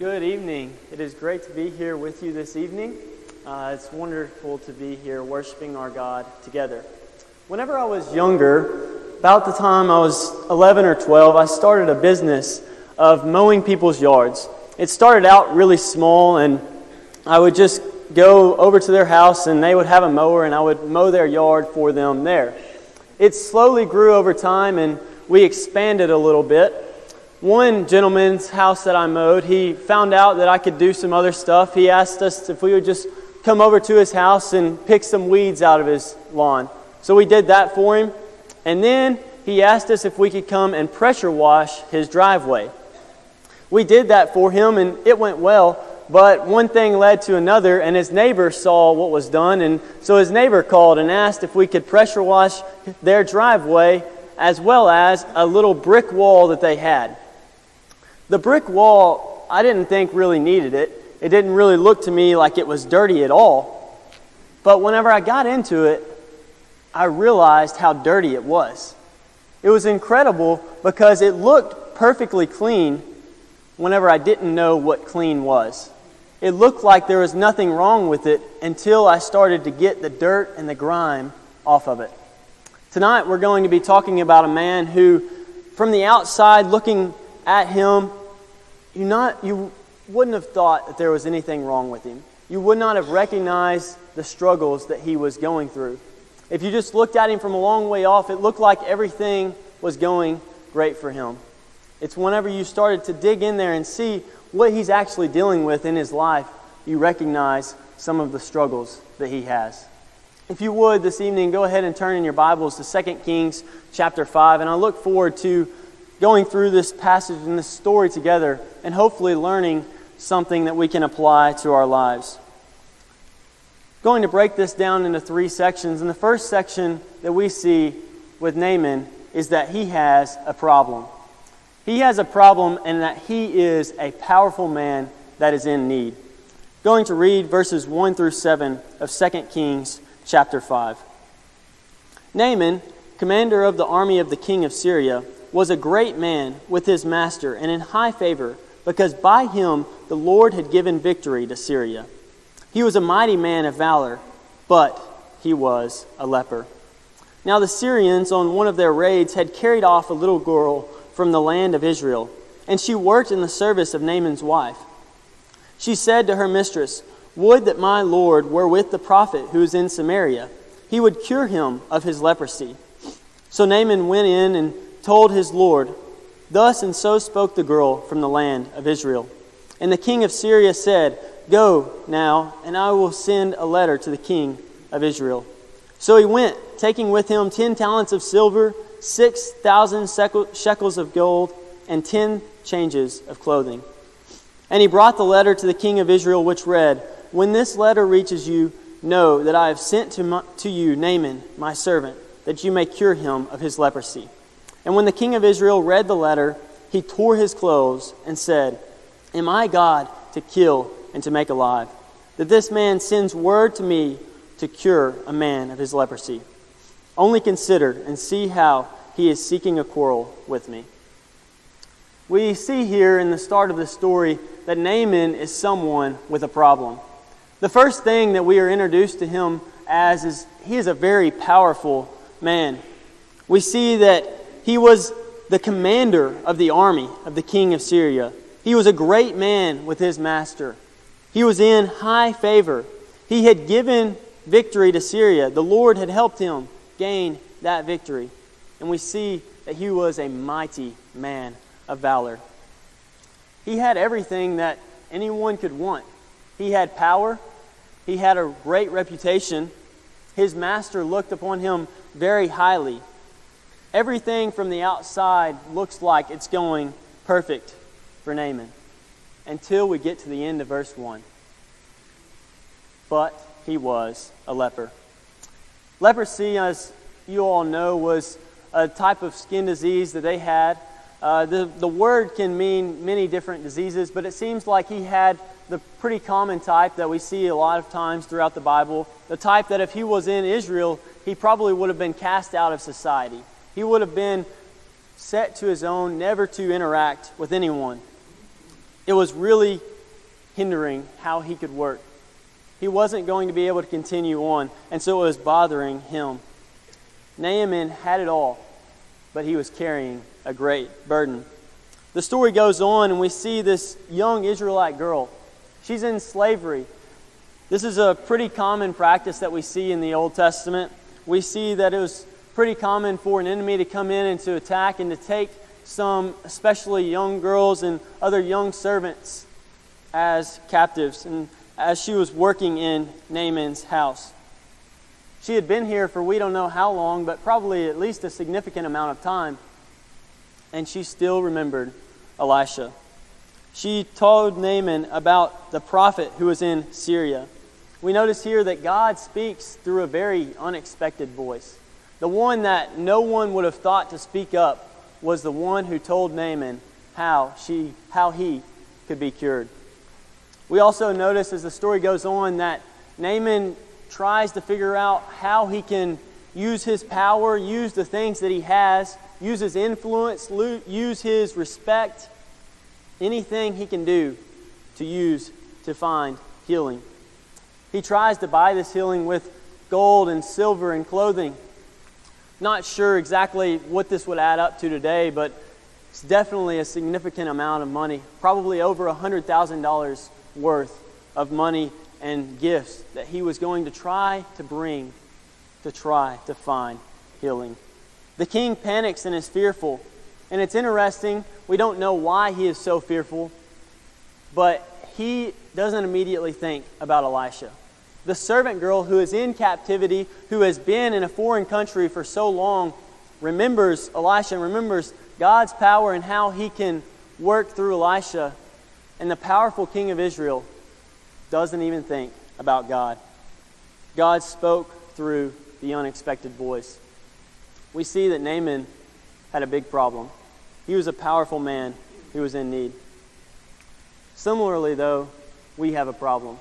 Good evening. It is great to be here with you this evening. It's wonderful to be here worshiping our God together. Whenever I was younger, about the time I was 11 or 12, I started a business of mowing people's yards. It started out really small, and I would just go over to their house and they would have a mower and I would mow their yard for them there. It slowly grew over time and we expanded a little bit. One gentleman's house that I mowed, he found out that I could do some other stuff. He asked us if we would just come over to his house and pick some weeds out of his lawn. So we did that for him. And then he asked us if we could come and pressure wash his driveway. We did that for him and it went well, but one thing led to another and his neighbor saw what was done, and so his neighbor called and asked if we could pressure wash their driveway as well as a little brick wall that they had. The brick wall, I didn't think really needed it. It didn't really look to me like it was dirty at all. But whenever I got into it, I realized how dirty it was. It was incredible because it looked perfectly clean whenever I didn't know what clean was. It looked like there was nothing wrong with it until I started to get the dirt and the grime off of it. Tonight we're going to be talking about a man who, from the outside looking at him, you wouldn't have thought that there was anything wrong with him. You would not have recognized the struggles that he was going through. If you just looked at him from a long way off, it looked like everything was going great for him. It's whenever you started to dig in there and see what he's actually dealing with in his life, you recognize some of the struggles that he has. If you would, this evening, go ahead and turn in your Bibles to 2 Kings chapter 5, and I look forward to going through this passage and this story together and hopefully learning something that we can apply to our lives. Going to break this down into 3 sections, and the first section that we see with Naaman is that he has a problem. He has a problem and that he is a powerful man that is in need. Going to read verses 1 through 7 of 2 Kings chapter 5. Naaman, commander of the army of the king of Syria, was a great man with his master and in high favor, because by him the Lord had given victory to Syria. He was a mighty man of valor, but he was a leper. Now the Syrians on one of their raids had carried off a little girl from the land of Israel, and she worked in the service of Naaman's wife. She said to her mistress, "Would that my Lord were with the prophet who is in Samaria. He would cure him of his leprosy." So Naaman went in and told his Lord. Thus and so spoke the girl from the land of Israel. And the king of Syria said, "Go now, and I will send a letter to the king of Israel." So he went, taking with him 10 talents of silver, 6,000 shekels of gold, and 10 changes of clothing. And he brought the letter to the king of Israel, which read, "When this letter reaches you, know that I have sent to you Naaman, my servant, that you may cure him of his leprosy." And when the king of Israel read the letter, he tore his clothes and said, "Am I God to kill and to make alive, that this man sends word to me to cure a man of his leprosy? Only consider and see how he is seeking a quarrel with me." We see here in the start of the story that Naaman is someone with a problem. The first thing that we are introduced to him as is he is a very powerful man. We see that he was the commander of the army of the king of Syria. He was a great man with his master. He was in high favor. He had given victory to Syria. The Lord had helped him gain that victory. And we see that he was a mighty man of valor. He had everything that anyone could want. He had power. He had a great reputation. His master looked upon him very highly. Everything from the outside looks like it's going perfect for Naaman until we get to the end of verse 1. But he was a leper. Leprosy, as you all know, was a type of skin disease that they had. The word can mean many different diseases, but it seems like he had the pretty common type that we see a lot of times throughout the Bible. The type that if he was in Israel, he probably would have been cast out of society. He would have been set to his own, never to interact with anyone. It was really hindering how he could work. He wasn't going to be able to continue on, and so it was bothering him. Naaman had it all, but he was carrying a great burden. The story goes on, and we see this young Israelite girl. She's in slavery. This is a pretty common practice that we see in the Old Testament. We see that it was pretty common for an enemy to come in and to attack and to take some, especially young girls and other young servants, as captives, and as she was working in Naaman's house. She had been here for we don't know how long, but probably at least a significant amount of time. And she still remembered Elisha. She told Naaman about the prophet who was in Syria. We notice here that God speaks through a very unexpected voice. The one that no one would have thought to speak up was the one who told Naaman how he could be cured. We also notice as the story goes on that Naaman tries to figure out how he can use his power, use the things that he has, use his influence, use his respect, anything he can do to use to find healing. He tries to buy this healing with gold and silver and clothing. Not sure exactly what this would add up to today, but it's definitely a significant amount of money, probably over $100,000 worth of money and gifts that he was going to try to bring to try to find healing. The king panics and is fearful. And it's interesting, we don't know why he is so fearful, but he doesn't immediately think about Elisha. The servant girl who is in captivity, who has been in a foreign country for so long, remembers Elisha and remembers God's power and how he can work through Elisha. And the powerful king of Israel doesn't even think about God. God spoke through the unexpected voice. We see that Naaman had a big problem. He was a powerful man who was in need. Similarly, though, we have a problem.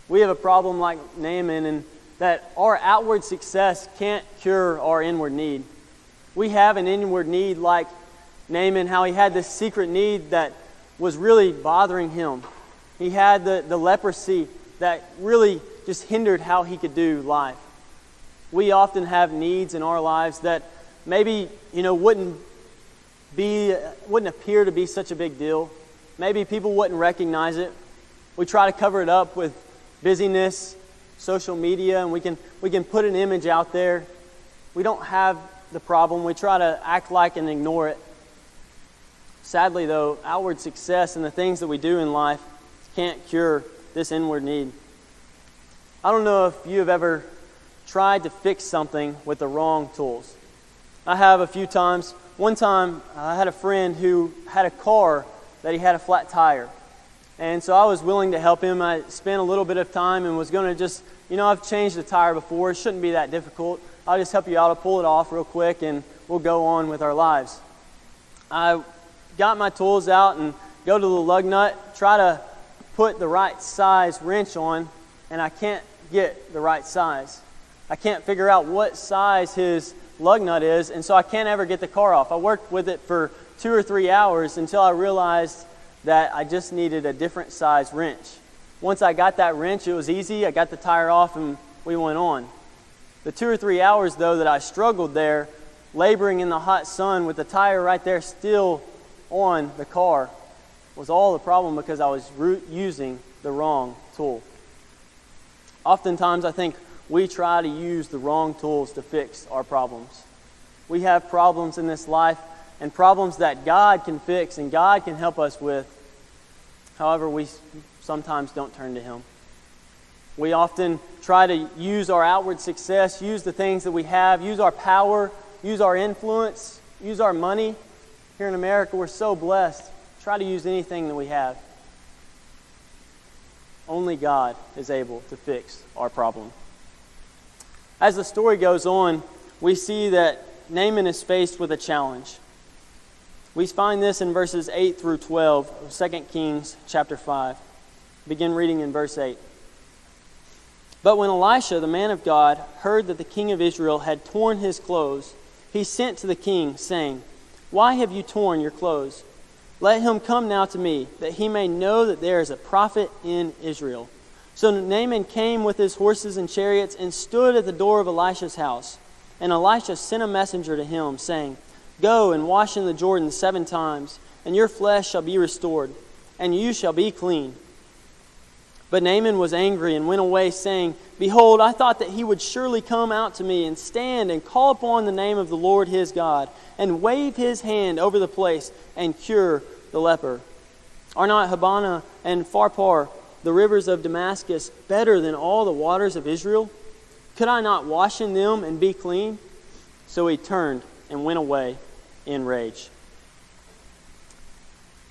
We have a problem like Naaman in that our outward success can't cure our inward need. We have an inward need like Naaman, how he had this secret need that was really bothering him. He had the leprosy that really just hindered how he could do life. We often have needs in our lives that maybe, wouldn't appear to be such a big deal. Maybe people wouldn't recognize it. We try to cover it up with busyness, social media, and we can put an image out there. We don't have the problem. We try to act like and ignore it. Sadly, though, outward success and the things that we do in life can't cure this inward need. I don't know if you have ever tried to fix something with the wrong tools. I have a few times. One time, I had a friend who had a car that he had a flat tire. And so I was willing to help him. I spent a little bit of time and was going to just, I've changed the tire before. It shouldn't be that difficult. I'll just help you out. I'll pull it off real quick and we'll go on with our lives. I got my tools out and go to the lug nut, try to put the right size wrench on, and I can't get the right size. I can't figure out what size his lug nut is, and so I can't ever get the car off. I worked with it for 2 or 3 hours until I realized that I just needed a different size wrench. Once I got that wrench, it was easy. I got the tire off and we went on. The 2 or 3 hours, though, that I struggled there, laboring in the hot sun with the tire right there still on the car, was all the problem because I was using the wrong tool. Oftentimes, I think we try to use the wrong tools to fix our problems. We have problems in this life and problems that God can fix and God can help us with. However, we sometimes don't turn to Him. We often try to use our outward success, use the things that we have, use our power, use our influence, use our money. Here in America, we're so blessed. Try to use anything that we have. Only God is able to fix our problem. As the story goes on, we see that Naaman is faced with a challenge. We find this in verses 8 through 12 of 2 Kings chapter 5. Begin reading in verse 8. But when Elisha, the man of God, heard that the king of Israel had torn his clothes, he sent to the king, saying, "Why have you torn your clothes? Let him come now to me, that he may know that there is a prophet in Israel." So Naaman came with his horses and chariots and stood at the door of Elisha's house. And Elisha sent a messenger to him, saying, "Go and wash in the Jordan 7 times, and your flesh shall be restored, and you shall be clean." But Naaman was angry and went away, saying, "Behold, I thought that he would surely come out to me and stand and call upon the name of the Lord his God, and wave his hand over the place and cure the leper. Are not Habana and Pharpar, the rivers of Damascus, better than all the waters of Israel? Could I not wash in them and be clean?" So he turned and went away in rage.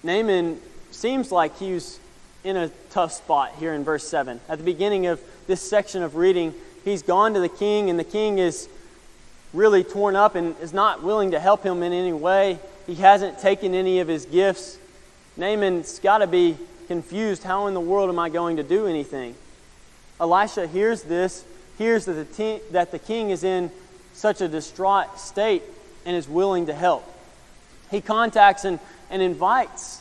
Naaman seems like he was in a tough spot here in verse 7. At the beginning of this section of reading, he's gone to the king, and the king is really torn up and is not willing to help him in any way. He hasn't taken any of his gifts. Naaman's got to be confused. How in the world am I going to do anything? Elisha hears this, hears that the king is in such a distraught state and is willing to help. He contacts and invites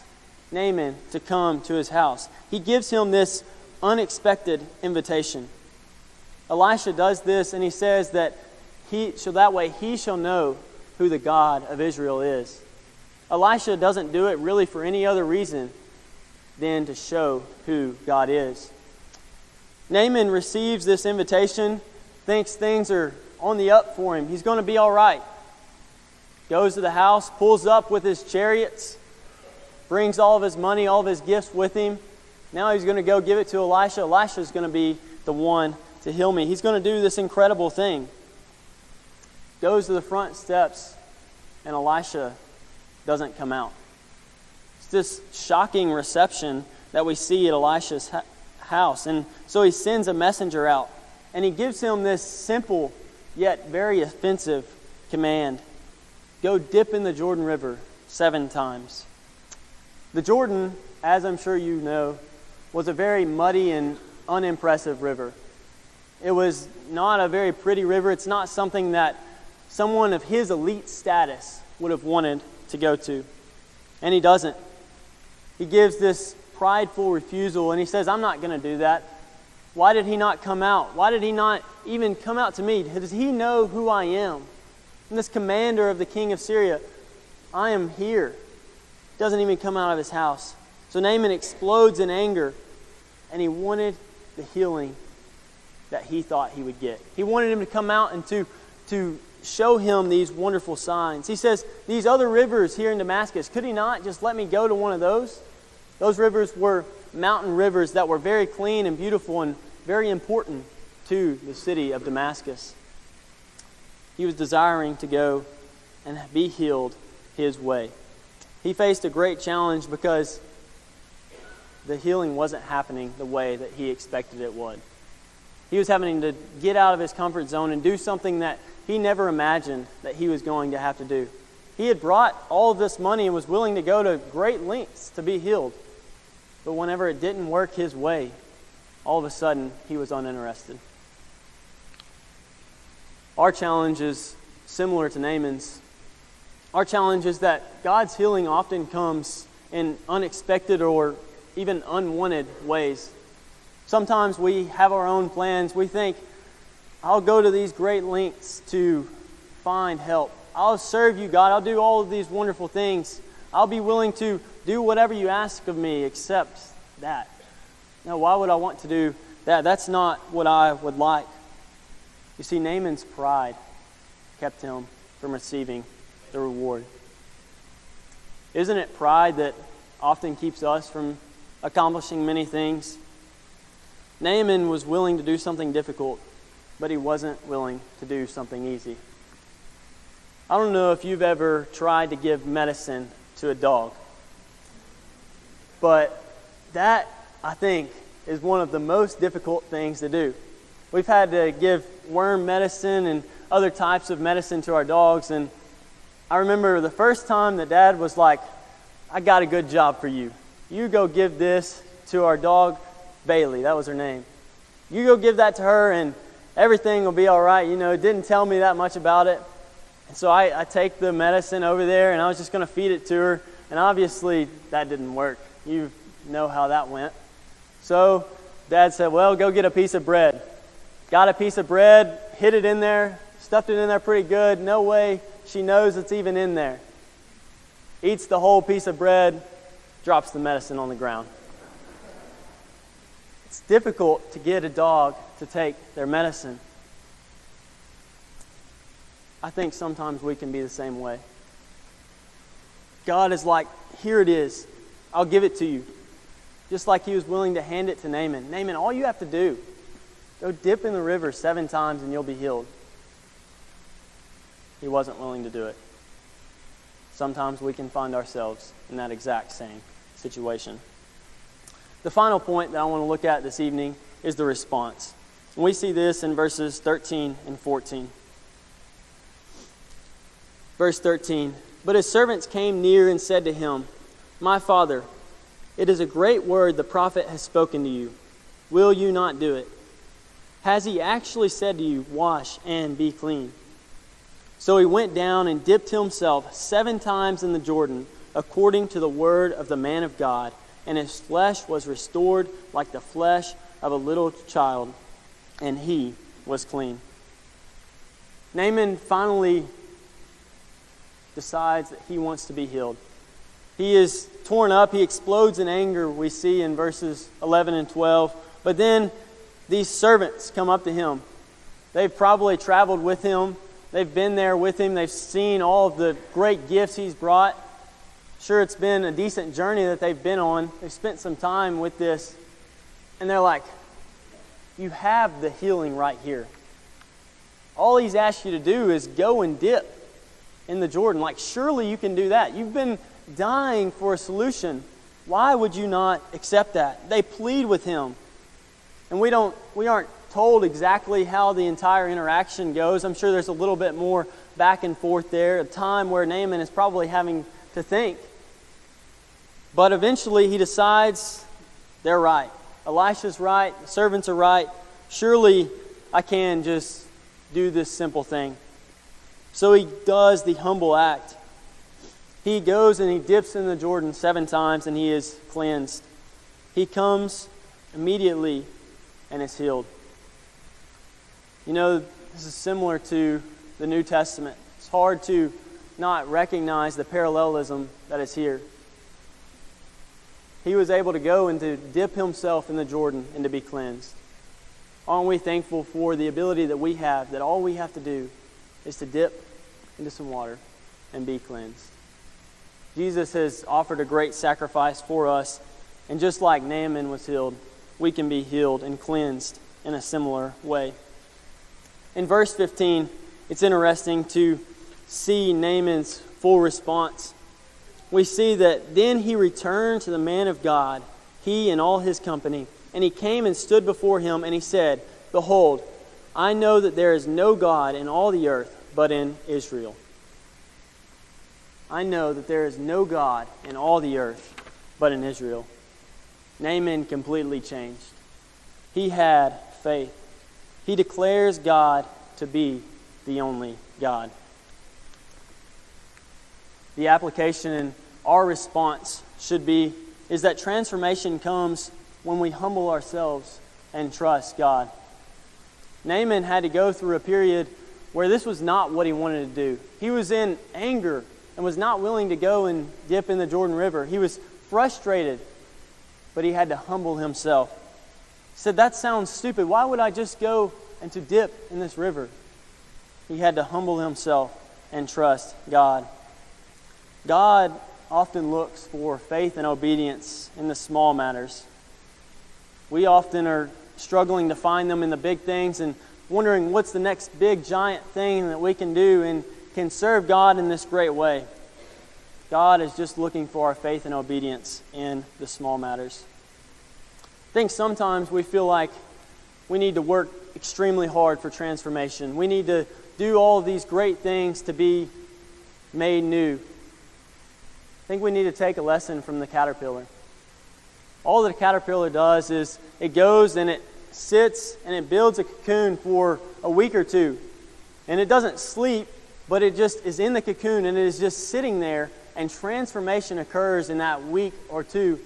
Naaman to come to his house. He gives him this unexpected invitation. Elisha does this, and he says that that way he shall know who the God of Israel is. Elisha doesn't do it really for any other reason than to show who God is. Naaman receives this invitation, thinks things are on the up for him. He's going to be all right. Goes to the house, pulls up with his chariots, brings all of his money, all of his gifts with him. Now he's going to go give it to Elisha. Elisha's going to be the one to heal me. He's going to do this incredible thing. Goes to the front steps, and Elisha doesn't come out. It's this shocking reception that we see at Elisha's house. And so he sends a messenger out, and he gives him this simple yet very offensive command. Go dip in the Jordan River 7 times. The Jordan, as I'm sure you know, was a very muddy and unimpressive river. It was not a very pretty river. It's not something that someone of his elite status would have wanted to go to. And he doesn't. He gives this prideful refusal, and he says, "I'm not going to do that." Why did he not come out? Why did he not even come out to me? Does he know who I am? I'm this commander of the king of Syria. I am here. Doesn't even come out of his house. So Naaman explodes in anger, and he wanted the healing that he thought he would get. He wanted him to come out and to show him these wonderful signs. He says, "These other rivers here in Damascus, could he not just let me go to one of those?" Those rivers were mountain rivers that were very clean and beautiful and very important to the city of Damascus. He was desiring to go and be healed his way. He faced a great challenge because the healing wasn't happening the way that he expected it would. He was having to get out of his comfort zone and do something that he never imagined that he was going to have to do. He had brought all of this money and was willing to go to great lengths to be healed. But whenever it didn't work his way, all of a sudden he was uninterested. Our challenge is similar to Naaman's. Our challenge is that God's healing often comes in unexpected or even unwanted ways. Sometimes we have our own plans. We think, I'll go to these great lengths to find help. I'll serve you, God. I'll do all of these wonderful things. I'll be willing to do whatever you ask of me except that. Now, why would I want to do that? That's not what I would like. You see, Naaman's pride kept him from receiving the reward. Isn't it pride that often keeps us from accomplishing many things? Naaman was willing to do something difficult, but he wasn't willing to do something easy. I don't know if you've ever tried to give medicine to a dog, but that, I think, is one of the most difficult things to do. We've had to give worm medicine and other types of medicine to our dogs, and I remember the first time that Dad was like, "I got a good job for you. You go give this to our dog, Bailey," that was her name. "You go give that to her and everything will be all right." Didn't tell me that much about it. And so I take the medicine over there and I was just going to feed it to her. And obviously, that didn't work. You know how that went. So Dad said, well, go get a piece of bread. Got a piece of bread, hid it in there, stuffed it in there pretty good. No way she knows it's even in there. Eats the whole piece of bread, drops the medicine on the ground. It's difficult to get a dog to take their medicine. I think sometimes we can be the same way. God is like, here it is. I'll give it to you. Just like he was willing to hand it to Naaman. Naaman, all you have to do, go dip in the river 7 times and you'll be healed. He wasn't willing to do it. Sometimes we can find ourselves in that exact same situation. The final point that I want to look at this evening is the response. And we see this in verses 13 and 14. Verse 13, but his servants came near and said to him, my father, it is a great word the prophet has spoken to you. Will you not do it? Has he actually said to you, wash and be clean? So he went down and dipped himself 7 times in the Jordan, according to the word of the man of God, and his flesh was restored like the flesh of a little child, and he was clean. Naaman finally decides that he wants to be healed. He is torn up. He explodes in anger, we see in verses 11 and 12. But then these servants come up to him. They've probably traveled with him. They've been there with him. They've seen all of the great gifts he's brought. Sure, it's been a decent journey that they've been on. They've spent some time with this. And they're like, you have the healing right here. All he's asked you to do is go and dip in the Jordan. Like, surely you can do that. You've been dying for a solution. Why would you not accept that? They plead with him. And we aren't told exactly how the entire interaction goes. I'm sure there's a little bit more back and forth there, a time where Naaman is probably having to think. But eventually he decides they're right. Elisha's right, the servants are right. Surely I can just do this simple thing. So he does the humble act. He goes and he dips in the Jordan 7 times and he is cleansed. He comes immediately and is healed. You know, this is similar to the New Testament. It's hard to not recognize the parallelism that is here. He was able to go and to dip himself in the Jordan and to be cleansed. Aren't we thankful for the ability that we have, that all we have to do is to dip into some water and be cleansed? Jesus has offered a great sacrifice for us, and just like Naaman was healed, we can be healed and cleansed in a similar way. In verse 15, it's interesting to see Naaman's full response. We see that then he returned to the man of God, he and all his company, and he came and stood before him, and he said, behold, I know that there is no God in all the earth but in Israel. I know that there is no God in all the earth but in Israel. Naaman completely changed. He had faith. He declares God to be the only God. The application in our response is that transformation comes when we humble ourselves and trust God. Naaman had to go through a period where this was not what he wanted to do. He was in anger and was not willing to go and dip in the Jordan River. He was frustrated, but he had to humble himself. He said, that sounds stupid. Why would I just go and to dip in this river? He had to humble himself and trust God. God often looks for faith and obedience in the small matters. We often are struggling to find them in the big things and wondering what's the next big giant thing that we can do and can serve God in this great way. God is just looking for our faith and obedience in the small matters. I think sometimes we feel like we need to work extremely hard for transformation. We need to do all of these great things to be made new. I think we need to take a lesson from the caterpillar. All that a caterpillar does is it goes and it sits and it builds a cocoon for a week or two. And it doesn't sleep, but it just is in the cocoon and it is just sitting there and transformation occurs in that week or two,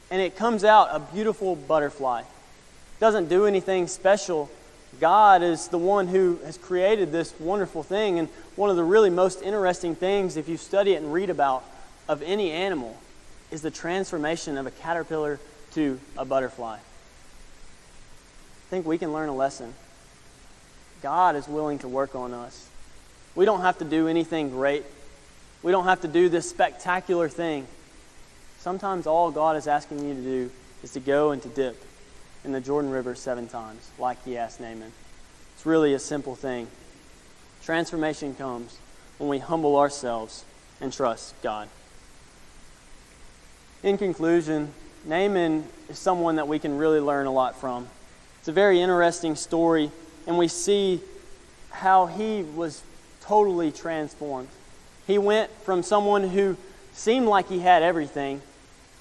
and it comes out a beautiful butterfly. It doesn't do anything special. God is the one who has created this wonderful thing, and one of the really most interesting things, if you study it and read about, of any animal, is the transformation of a caterpillar to a butterfly. I think we can learn a lesson. God is willing to work on us. We don't have to do anything great. We don't have to do this spectacular thing. Sometimes all God is asking you to do is to go and to dip in the Jordan River 7 times, like he asked Naaman. It's really a simple thing. Transformation comes when we humble ourselves and trust God. In conclusion, Naaman is someone that we can really learn a lot from. It's a very interesting story, and we see how he was totally transformed. He went from someone who seemed like he had everything.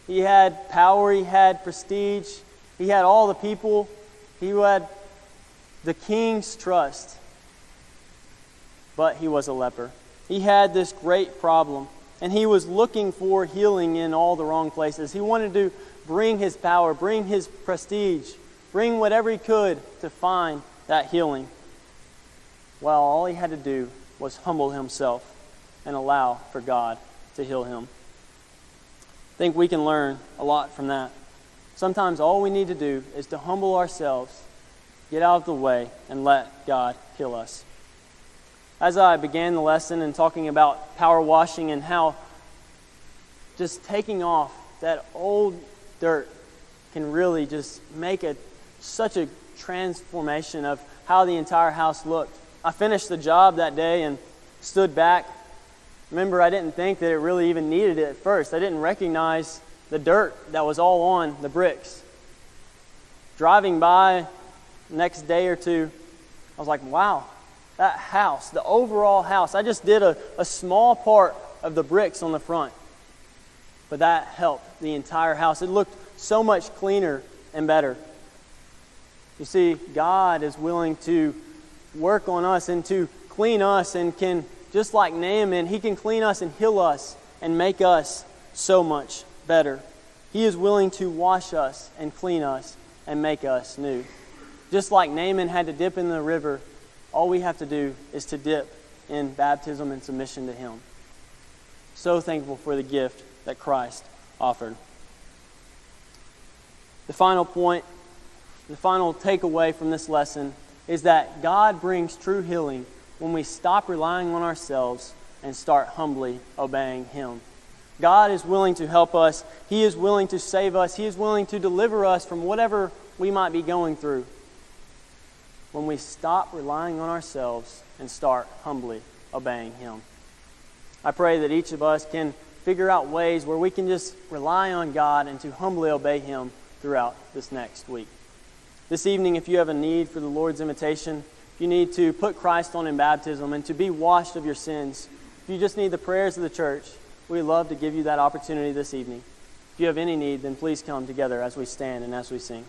He had power, he had prestige, he had all the people, he had the king's trust. But he was a leper. He had this great problem, and he was looking for healing in all the wrong places. He wanted to bring his power, bring his prestige, bring whatever he could to find that healing. Well, all he had to do was humble himself and allow for God to heal him. I think we can learn a lot from that. Sometimes all we need to do is to humble ourselves, get out of the way, and let God heal us. As I began the lesson and talking about power washing and how just taking off that old dirt can really just make such a transformation of how the entire house looked. I finished the job that day and stood back. Remember, I didn't think that it really even needed it at first. I didn't recognize the dirt that was all on the bricks. Driving by the next day or two, I was like, wow, that house, the overall house, I just did a small part of the bricks on the front. But that helped the entire house. It looked so much cleaner and better. You see, God is willing to work on us and to clean us, and can, just like Naaman, he can clean us and heal us and make us so much better. He is willing to wash us and clean us and make us new. Just like Naaman had to dip in the river, all we have to do is to dip in baptism and submission to him. So thankful for the gift that Christ offered. The final point, the final takeaway from this lesson is that God brings true healing when we stop relying on ourselves and start humbly obeying him. God is willing to help us. He is willing to save us. He is willing to deliver us from whatever we might be going through when we stop relying on ourselves and start humbly obeying him. I pray that each of us can figure out ways where we can just rely on God and to humbly obey him throughout this next week. This evening, if you have a need for the Lord's invitation, if you need to put Christ on in baptism and to be washed of your sins, if you just need the prayers of the church, we'd love to give you that opportunity this evening. If you have any need, then please come together as we stand and as we sing.